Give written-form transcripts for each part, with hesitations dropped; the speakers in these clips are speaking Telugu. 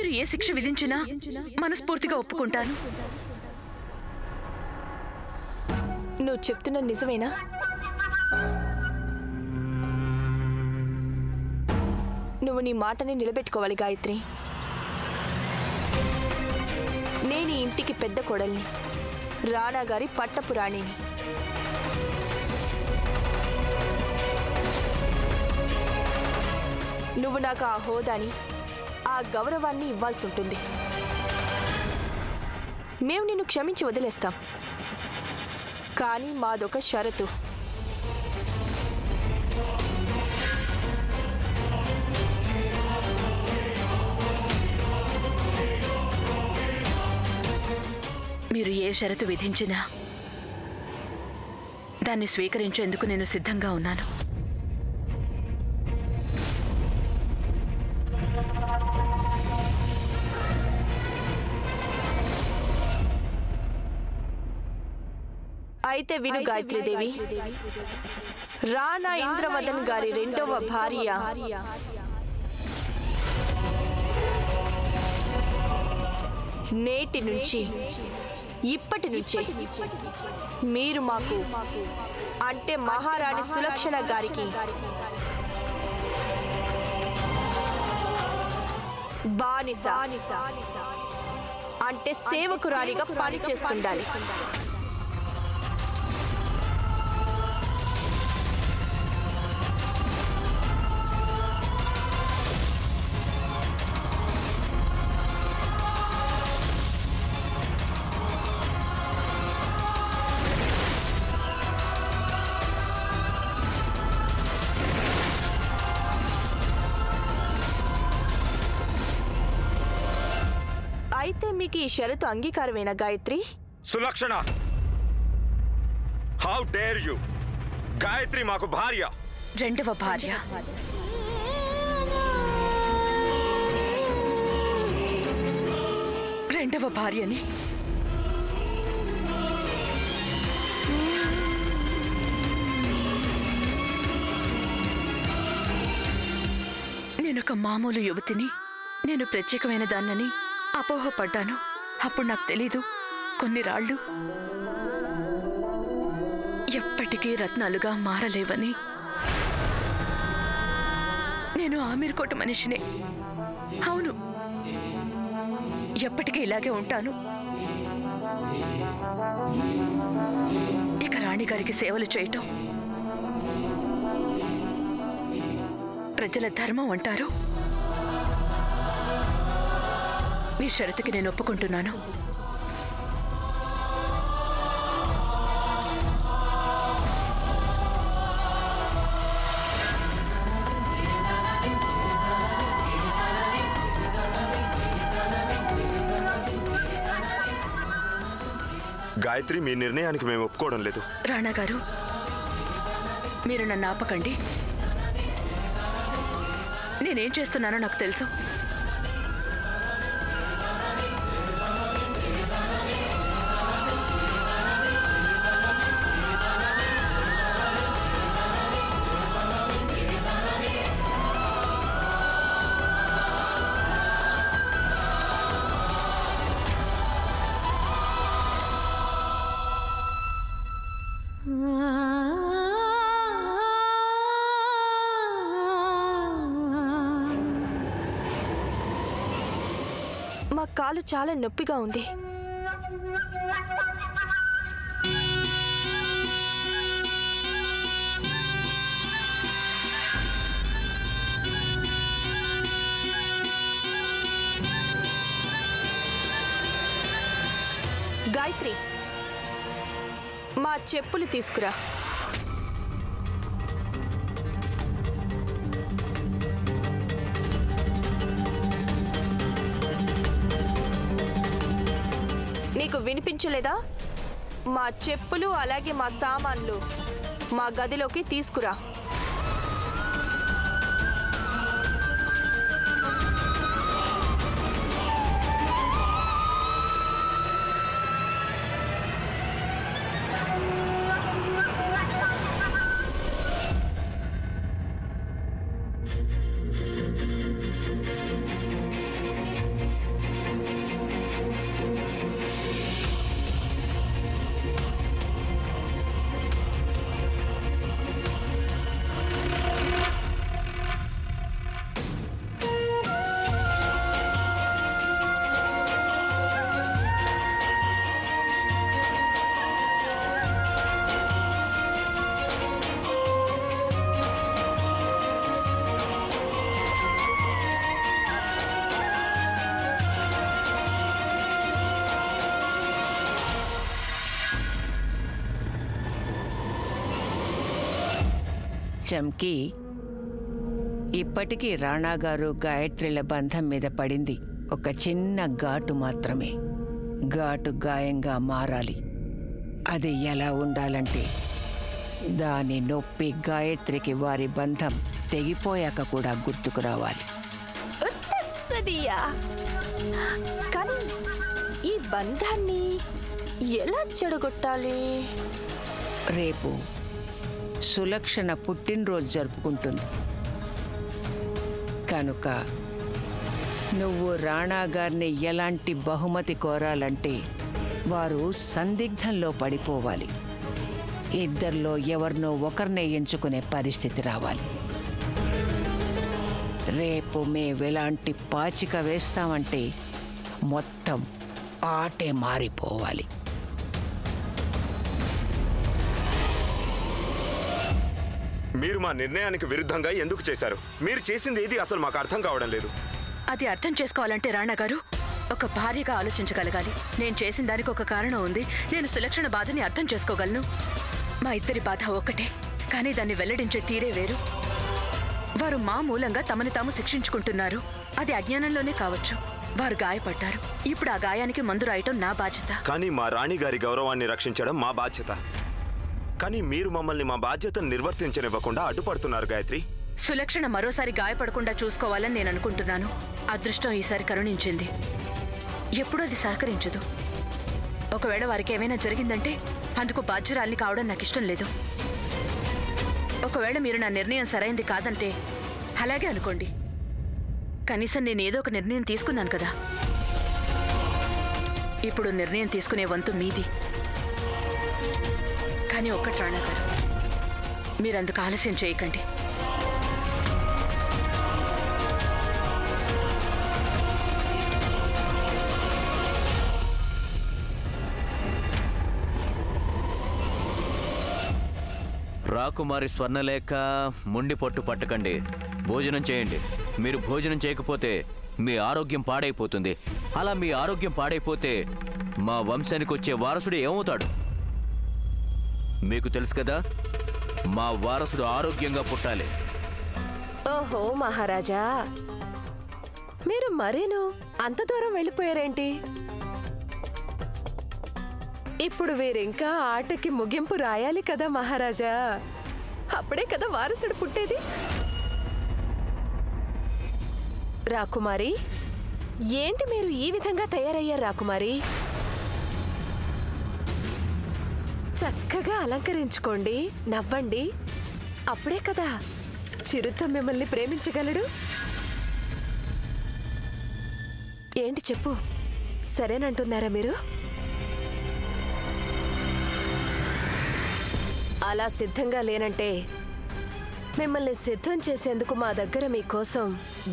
మీరు ఏ శిక్ష విధించినా మనస్ఫూర్తిగా ఒప్పుకుంటాను. నువ్వు చెప్తున్న నిజమేనా? నువ్వు నీ మాటని నిలబెట్టుకోవాలి గాయత్రి. నేను ఈ ఇంటికి పెద్ద కోడల్ని, రాణా గారి పట్టపు రాణిని. నువ్వు నాకు ఆ హోదాని, ఆ గౌరవాన్ని ఇవ్వాల్సి ఉంటుంది. మేము నిన్ను క్షమించి వదిలేస్తాం, కానీ మాదొక షరతు. మీరు ఏ షరతు విధించినా దాన్ని స్వీకరించేందుకు నేను సిద్ధంగా ఉన్నాను. అయితే విను గాయత్రీదేవి, రాణా ఇంద్రవదన్ గారి రెండవ భార్య నేటి నుంచి, ఇప్పటి నుంచే మీరు మాకు, అంటే మహారాణి సులక్షణ గారికి బానిస, అంటే సేవకురాలిగా పని చేస్తుండాలి. అయితే మీకు ఈ షరతు అంగీకారమేనా Gayatri? Sulakshana, how dare you! Gayatri మాకు భార్య, రెండవ భార్య. రెండవ భార్యని నేనొక మామూలు యువతిని, నేను ప్రత్యేకమైన దాన్నని అపోహపడ్డాను. అప్పుడు నాకు తెలీదు కొన్ని రాళ్ళు ఎప్పటికీ రత్నాలుగా మారలేవని. నేను ఆమీర్కోట మనిషినే, అవును, ఎప్పటికీ ఇలాగే ఉంటాను. ఇక రాణిగారికి సేవలు చేయటం ప్రజల ధర్మం అంటారు. మీ షరతుకి నేను ఒప్పుకుంటున్నాను. గాయత్రి, మీ నిర్ణయానికి మేము ఒప్పుకోవడం లేదు. రాణా గారు, మీరు నన్ను ఆపకండి. నేనేం చేస్తున్నానో నాకు తెలుసు. మా కాలు చాలా నొప్పిగా ఉంది. గాయత్రి, మా చెప్పులు తీసుకురా. నీకు వినిపించలేదా? మా చెప్పులు అలాగే మా సామాన్లు మా గదిలోకి తీసుకురా. చమ్కి ఇప్పటికీ రాణాగారు గాయత్రిల బంధం మీద పడింది ఒక చిన్న ఘాటు మాత్రమే. ఘాటు గాయంగా మారాలి. అది ఎలా ఉండాలంటే దాని నొప్పి గాయత్రికి వారి బంధం తెగిపోయాక కూడా గుర్తుకు రావాలి. ఉత్తస్సదియా. కానీ ఈ బంధాన్ని ఎలా చెడగొట్టాలి? రేపు సులక్షణ పుట్టినరోజు జరుపుకుంటుంది కనుక నువ్వు రాణాగారిని ఎలాంటి బహుమతి కోరాలంటే వారు సందిగ్ధంలో పడిపోవాలి. ఇద్దరిలో ఎవరినో ఒకరినే ఎంచుకునే పరిస్థితి రావాలి. రేపు మేవెలాంటి పాచిక వేస్తామంటే మొత్తం ఆటే మారిపోవాలి. మీరు మా నిర్ణయానికి విరుద్ధంగా ఎందుకు చేశారు? మీరు చేసింది ఏది అసలు మాకు అర్థం కావడం లేదు. అది అర్థం చేసుకోవాలంటే రాణా గారు ఒక భార్యగా ఆలోచించగలగాలి. నేను చేసిన దానికి ఒక కారణం ఉంది. నేను సులక్షణ బాధని అర్థం చేసుకోగలను. మా ఇద్దరి బాధ ఒక్కటే, కానీ దాన్ని వెల్లడించే తీరే వేరు. వారు మా మూలంగా తమని తాము శిక్షించుకుంటున్నారు. అది అజ్ఞానంలోనే కావచ్చు. వారు గాయపడ్డారు. ఇప్పుడు ఆ గాయానికి మందు రాయటం నా బాధ్యత. కానీ మా రాణి గారి గౌరవాన్ని రక్షించడం మా బాధ్యత. కానీ మీరు మమ్మల్ని మా బాధ్యతను నిర్వర్తించనివ్వకుండా అడ్డుపడుతున్నారు గాయత్రి. సులక్షణ మరోసారి గాయపడకుండా చూసుకోవాలని నేను అనుకుంటున్నాను. అదృష్టం ఈసారి కరుణించింది. ఎప్పుడూ అది సహకరించదు. ఒకవేళ వారికి ఏమైనా జరిగిందంటే అందుకు బాధ్యురాల్ని కావడం నాకు ఇష్టం లేదు. ఒకవేళ మీరు నా నిర్ణయం సరైంది కాదంటే అలాగే అనుకోండి. కనీసం నేను ఏదో ఒక నిర్ణయం తీసుకున్నాను కదా. ఇప్పుడు నిర్ణయం తీసుకునే వంతు మీది. కానీ ఒక్కటి రాణా గారు, మీరందుకు ఆలస్యం చేయకండి. రాకుమారి స్వర్ణలేఖ ముండి పట్టు పట్టకండి. భోజనం చేయండి. మీరు భోజనం చేయకపోతే మీ ఆరోగ్యం పాడైపోతుంది. అలా మీ ఆరోగ్యం పాడైపోతే మా వంశానికి వచ్చే వారసుడు ఏమవుతాడు? మీకు తెలుసు కదా, మా వారసుడు ఆరోగ్యంగా పుట్టాలి. ఓహో మహారాజా, మీరు మరేను అంత దూరం వెళ్ళిపోయారేంటి? ఇప్పుడు వీరింకా ఆటకి ముగింపు రాయాలి కదా మహారాజా. అప్పుడే కదా వారసుడు పుట్టేది. రాకుమారి, ఏంటి మీరు ఈ విధంగా తయారయ్యారు రాకుమారి? చక్కగా అలంకరించుకోండి, నవ్వండి. అప్పుడే కదా చిరుత మిమ్మల్ని ప్రేమించగలడు. ఏంటి చెప్పు, సరేనంటున్నారా మీరు? అలా సిద్ధంగా లేనంటే మిమ్మల్ని సిద్ధం చేసేందుకు మా దగ్గర మీకోసం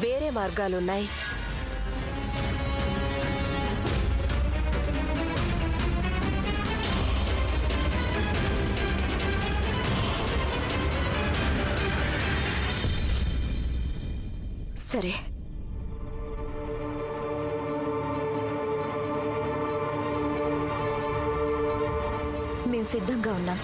వేరే మార్గాలున్నాయి. సరే, మేము సిద్ధంగా ఉన్నాం.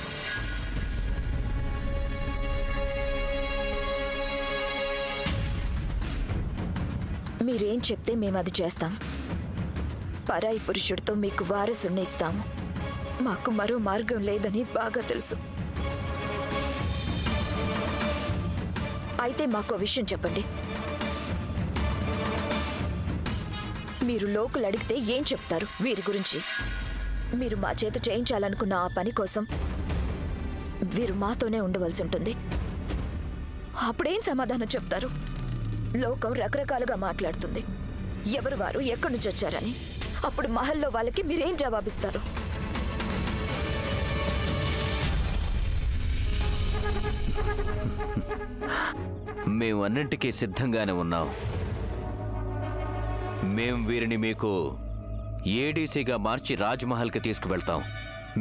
మీరేం చెప్తే మేము అది చేస్తాం. పరాయి పురుషుడితో మీకు వారసుని ఇస్తాము. మాకు మరో మార్గం లేదని బాగా తెలుసు. అయితే మాకు విషయం చెప్పండి. మీరు లోకులు అడిగితే ఏం చెప్తారు వీరి గురించి? మీరు మా చేత చేయించాలనుకున్న ఆ పని కోసం వీరు మాతోనే ఉండవలసి ఉంటుంది. అప్పుడేం సమాధానం చెప్తారు? లోకం రకరకాలుగా మాట్లాడుతుంది. ఎవరు వారు, ఎక్కడి నుంచి వచ్చారని. అప్పుడు మహల్లో వాళ్ళకి మీరేం జవాబిస్తారు? మేము అన్నింటికీ సిద్ధంగానే ఉన్నాం. మేం వీరిని మీకు ఏడీసీగా మార్చి రాజ్మహల్కి తీసుకువెళ్తాం.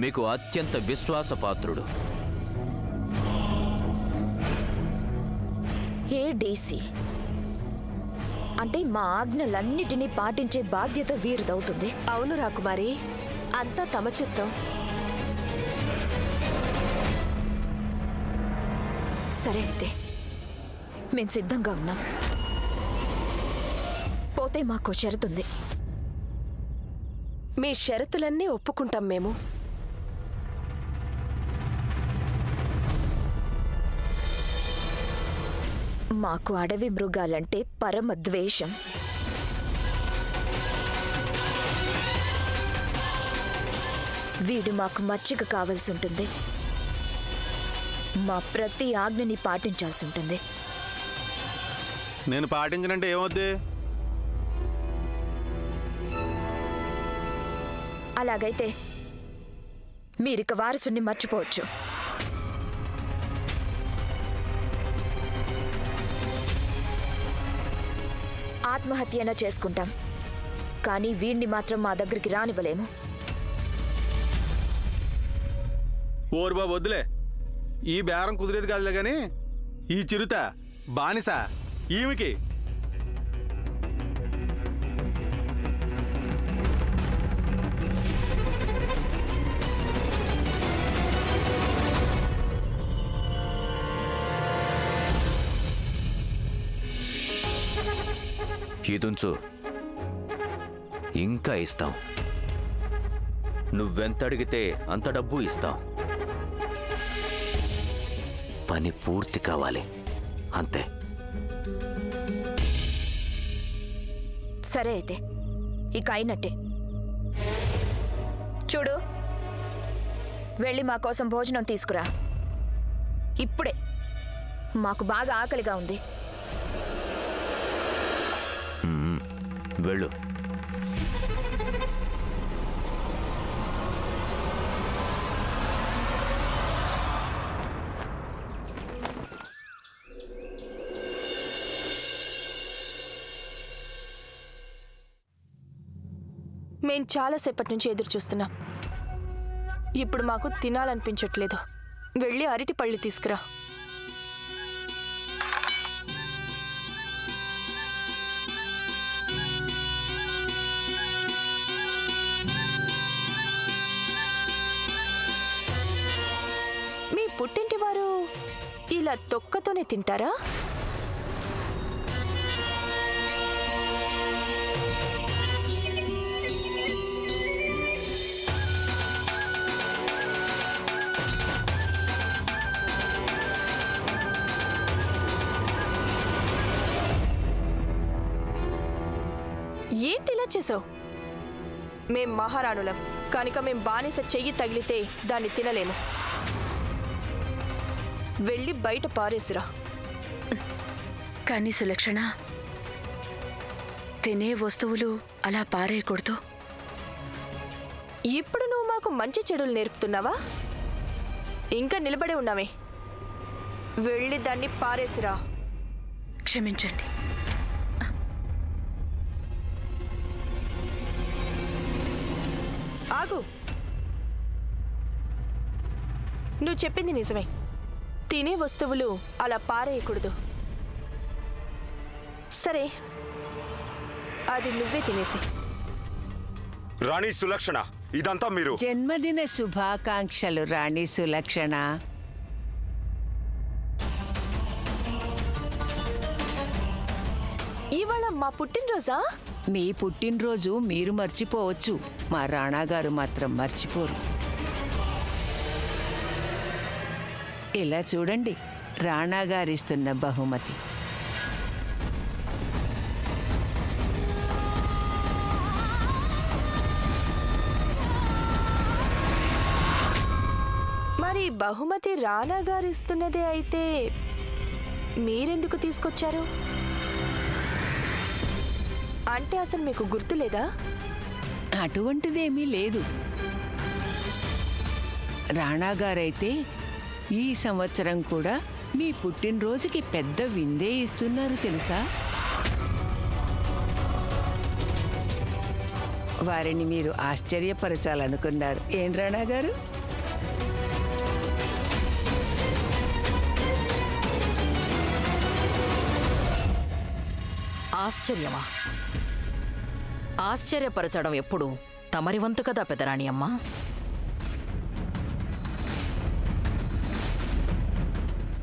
మీకు అత్యంత విశ్వాసపాత్రుడు. ఏడీసీ అంటే మా ఆజ్ఞలన్నిటినీ పాటించే బాధ్యత వీరిదవుతుంది. అవును రాకుమారి, అంతా తమ చిత్తం. సరే అయితే మేము సిద్ధంగా ఉన్నాం. పోతే మాకు షరతుంది. మీ షరతులన్నీ ఒప్పుకుంటాం మేము. మాకు అడవి మృగాలంటే పరమ ద్వేషం. వీడు మాకు మచ్చిక కావాల్సి ఉంటుంది. మా ప్రతి ఆజ్ఞని పాటించాల్సి ఉంటుంది. నేను పాటించనంటే ఏమవుద్ది? అలాగైతే మీరిక వారసుని మర్చిపోవచ్చు. ఆత్మహత్యన చేసుకుంటాం, కానీ వీణ్ణి మాత్రం మా దగ్గరికి రానివ్వలేము. ఓరు బాబు వద్దులే, ఈ బేరం కుదిరేది కాదులే కానీ ఈ చిరుత బానిస ఈమెకి. ఇదుంచు, ఇంకా ఇస్తాం. నువ్వెంత అడిగితే అంత డబ్బు ఇస్తాం. పని పూర్తి కావాలి, అంతే. సరే అయితే ఇక అయినట్టే. చూడు, వెళ్ళి మా కోసం భోజనం తీసుకురా. ఇప్పుడే. మాకు బాగా ఆకలిగా ఉంది. వెళ్ళు. మేం చాలాసేపటి నుంచి ఎదురు చూస్తున్నాం. ఇప్పుడు మాకు తినాలనిపించట్లేదు. వెళ్ళి అరటి పళ్ళు తీసుకురా. మీ పుట్టింటి వారు ఇలా తొక్కతోనే తింటారా? ఏంటి ఇలా చేసావు? మేం మహారాణులం కనుక మేం బానిస చెయ్యి తగిలితే దాన్ని తినలేము. వెళ్ళి బయట పారేసిరా. కానీ సులక్షణ, తినే వస్తువులు అలా పారేయకూడదు. ఇప్పుడు నువ్వు మాకు మంచి చెడులు నేర్పుతున్నావా? ఇంకా నిలబడే ఉన్నామే. వెళ్ళి దాన్ని పారేసిరా. క్షమించండి. ఆగు. నువ్వు చెప్పింది నిజమే. తినే వస్తువులు అలా పారేయకూడదు. సరే, అది నువ్వే తినేసి. రాణి సులక్షణ, ఇదంతా మీరు. జన్మదిన శుభాకాంక్షలు రాణి సులక్షణ. ఇవాళ మా పుట్టినరోజా? మీ పుట్టినరోజు మీరు మర్చిపోవచ్చు, మా రాణాగారు మాత్రం మర్చిపోరు. ఇలా చూడండి, రాణాగారిస్తున్న బహుమతి. మరి బహుమతి రాణా గారిస్తున్నదే అయితే మీరెందుకు తీసుకొచ్చారు? అంటే అసలు మీకు గుర్తులేదా? అటువంటిదేమీ లేదు. రాణాగారైతే ఈ సంవత్సరం కూడా మీ పుట్టినరోజుకి పెద్ద విందే ఇస్తున్నారు తెలుసా? వారిని మీరు ఆశ్చర్యపరచాలనుకున్నారు ఏం రాణాగారు? ఆశ్చర్యమా? ఆశ్చర్యపరచడం ఎప్పుడు తమరి వంతు కదా పెదరాణి అమ్మ.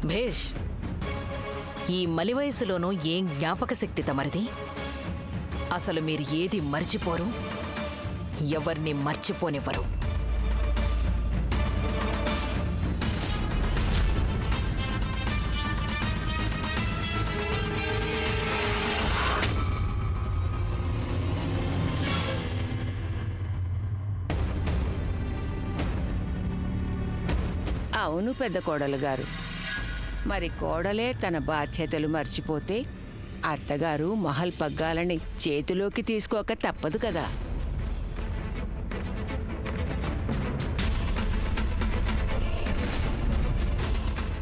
భేష్, ఈ మలి వయసులోనూ ఏం జ్ఞాపక శక్తి తమరిది? అసలు మీరు ఏది మర్చిపోరు, ఎవరిని మర్చిపోనివ్వరు. అవును పెద్ద కోడలు గారు. మరి కోడలే తన బాధ్యతలు మర్చిపోతే అత్తగారు మహల్ పగ్గాలని చేతిలోకి తీసుకోక తప్పదు కదా.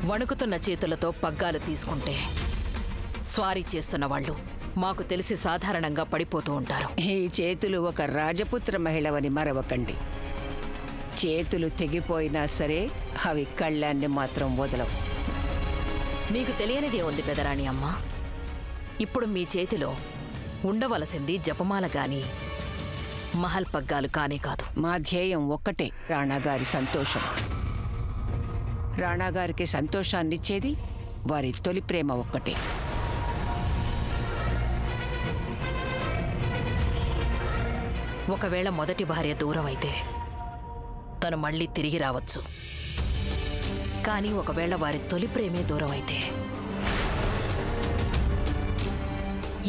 వణుకుతున్న చేతులతో పగ్గాలు తీసుకుంటే స్వారీ చేస్తున్న వాళ్ళు మాకు తెలిసి సాధారణంగా పడిపోతూ ఉంటారు. ఈ చేతులు ఒక రాజపుత్ర మహిళవని మరవకండి. చేతులు తెగిపోయినా సరే అవి కళ్యాణ్ణి మాత్రం వదలవు. మీకు తెలియనిదే ఉంది పెదరాణి అమ్మ. ఇప్పుడు మీ చేతిలో ఉండవలసింది జపమాల గాని మహల్ పగ్గాలు కానే కాదు. మా ధ్యేయం ఒక్కటే, రాణాగారి సంతోషం. రాణాగారికి సంతోషాన్నిచ్చేది వారి తొలి ప్రేమ ఒక్కటే. ఒకవేళ మొదటి భార్య దూరం అయితే తను మళ్ళీ తిరిగి రావచ్చు. కానీ ఒకవేళ వారి తొలి ప్రేమే దూరం అయితే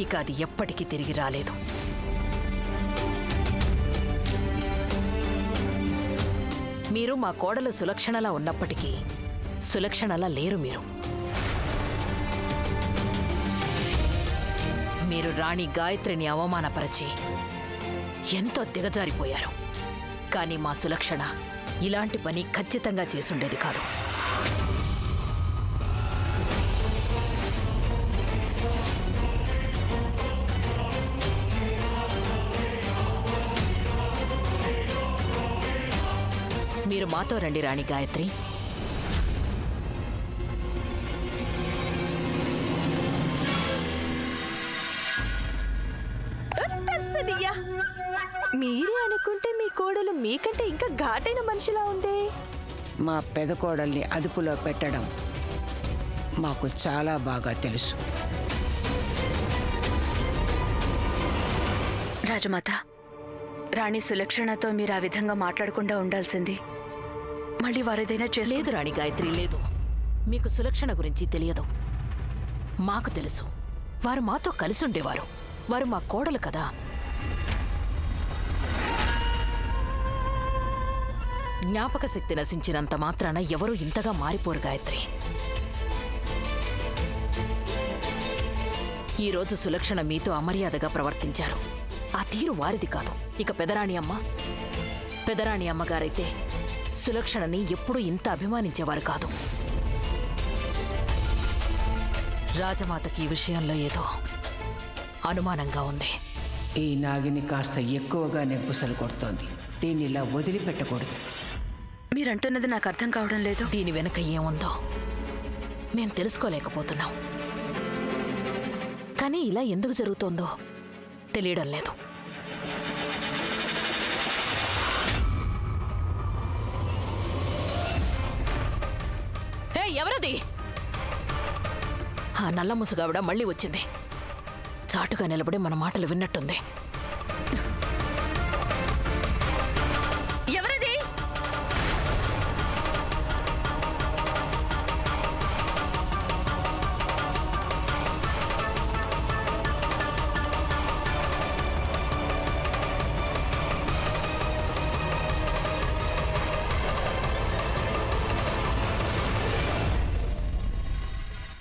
ఇక అది ఎప్పటికీ తిరిగి రాలేదు. మీరు మా కోడలు సులక్షణలా ఉన్నప్పటికీ సులక్షణలా లేరు. మీరు రాణి గాయత్రిని అవమానపరచి ఎంతో దిగజారిపోయారు. కానీ మా సులక్షణ ఇలాంటి పని ఖచ్చితంగా చేసుండేది కాదు. మీరు మాతో రండి రాణి గాయత్రి. మీరే అనుకుంటే మీ కోడలు మీకంటే ఇంకా ఘాటైన మనిషిలా ఉంది. మా పెదకోడల్ని అదుపులో పెట్టడం మాకు చాలా బాగా తెలుసు. రాజమాత, రాణి సులక్షణతో మీరు ఆ విధంగా మాట్లాడకుండా ఉండాల్సింది. మళ్ళీ వారేదైనా లేదు రాణి గాయత్రి, లేదు. మీకు సులక్షణ గురించి తెలియదు. మాకు తెలుసు. వారు మాతో కలిసి ఉండేవారు. వారు మా కోడలు కదా. జ్ఞాపక శక్తి నశించినంత మాత్రాన ఎవరూ ఇంతగా మారిపోరు గాయత్రి. ఈరోజు సులక్షణ మీతో అమర్యాదగా ప్రవర్తించారు. ఆ తీరు వారిది కాదు. ఇక పెదరాణి అమ్మగారైతే సులక్షణని ఎప్పుడూ ఇంత అభిమానించేవారు కాదు. రాజమాతకి ఈ విషయంలో ఏదో అనుమానంగా ఉంది. ఈ నాగిని కాస్త ఎక్కువగా నెప్పుసలు కొడుతోంది. దీన్ని ఇలా వదిలిపెట్టకూడదు. మీరంటున్నది నాకు అర్థం కావడం లేదు. దీని వెనుక ఏముందో మేం తెలుసుకోలేకపోతున్నాం. కానీ ఇలా ఎందుకు జరుగుతోందో తెలియడం లేదు. ఎవరది? ఆ నల్ల ముసుగావిడ మళ్ళీ వచ్చింది. చాటుగా నిలబడి మన మాటలు విన్నట్టుంది.